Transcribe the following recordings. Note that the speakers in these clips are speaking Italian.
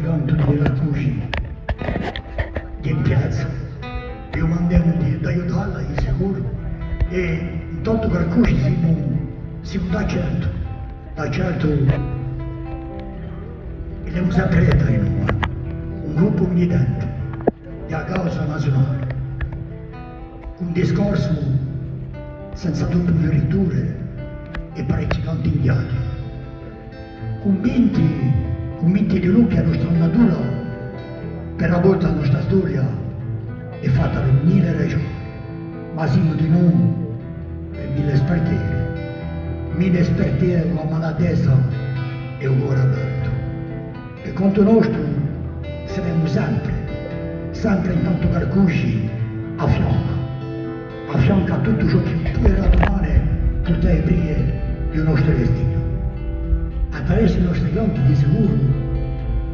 canto di Raccugi in piazza. Io mandiamo di aiutarla, di sicuro, e intanto che Raccugi siamo da certo, e le secreta in un gruppo militante della causa nazionale, un discorso senza dubbio di letture e parecchi canti indiani, convinti di lui che la nostra natura, per una volta la nostra storia, è fatta da 1000 regioni, ma siamo di noi per 1000 spertiere con la malatessa e un cuore aperto. Per conto nostro saremo sempre intanto Carcusci a fianco a tutto ciò che può domani portare le briglie del nostro destino. Attraverso i nostri canti di sicuro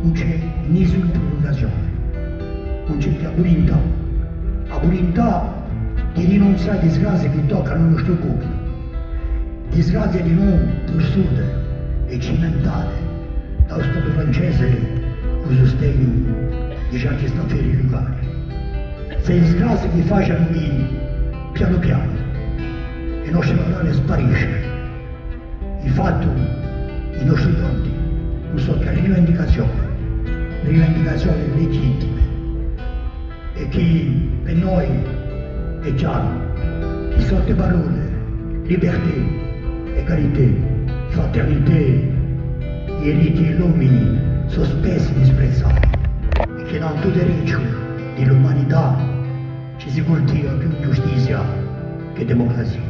non c'è nessuna provocazione, non c'è che la volontà di rinunciare a disgrazie che toccano il nostro cuore, disgrazie di non pur e cimentate dallo Stato francese con sostegno di certi staferi locali. Se disgrazie che facciano piano piano il nostro natale sparisce, di fatto i nostri canti non sono che rivendicazioni legittime e che per noi è chiaro che sotto parole libertà, egalità, fraternità, i diritti degli uomini sono spesso disprezzati e che non tutto diritto dell'umanità ci si coltiva più giustizia che democrazia.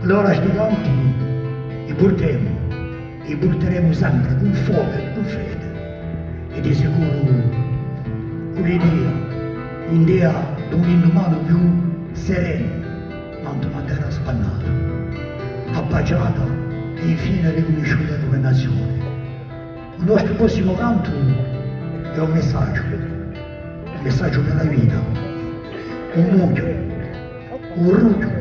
Allora questi canti li porteremo sempre con fede, con fede e di sicuro con l'idea di un indomani più sereno, quanto una terra spannata, appaggiata e infine riconosciuta come nazione. Il nostro prossimo canto è un messaggio per la vita, un mucchio, un ruggio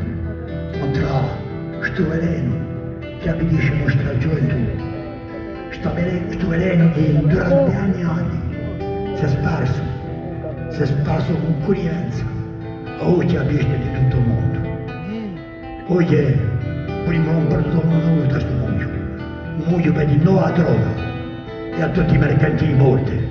contro questo veleno che avvilisce la nostra gioventù, questo veleno che durante anni e anni si è sparso con curienza a oggi a vista di tutto il mondo. Oggi prima non perdono nulla questo mondo, un mondo per di no a droga e a tutti i mercanti morti.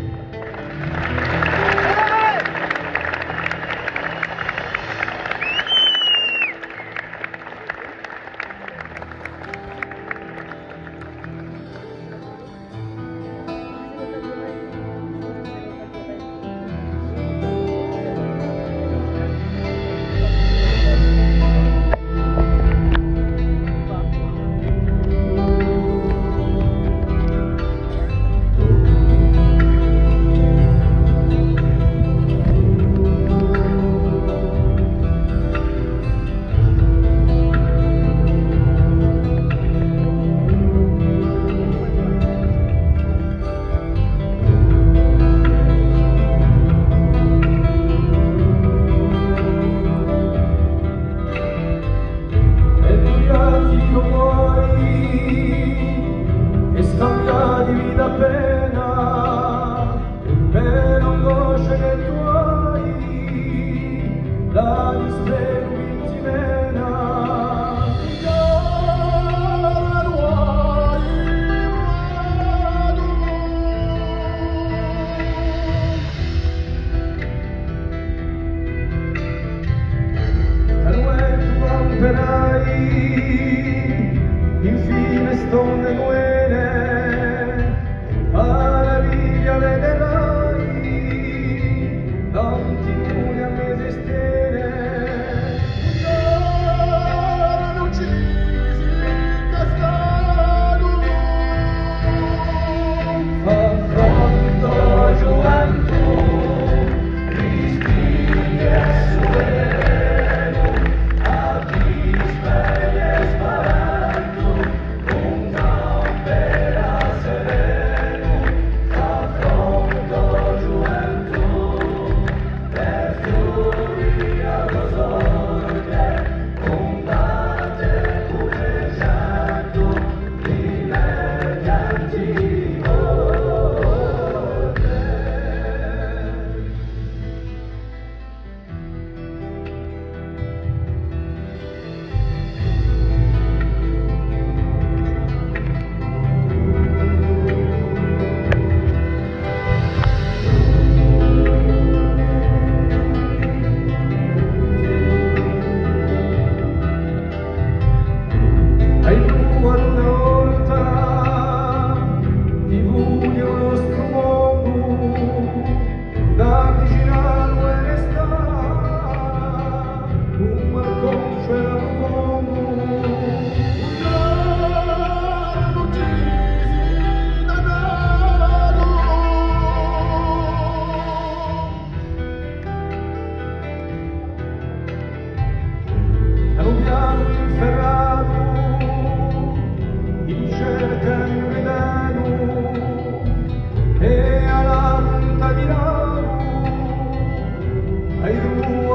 e alla punta di lago ai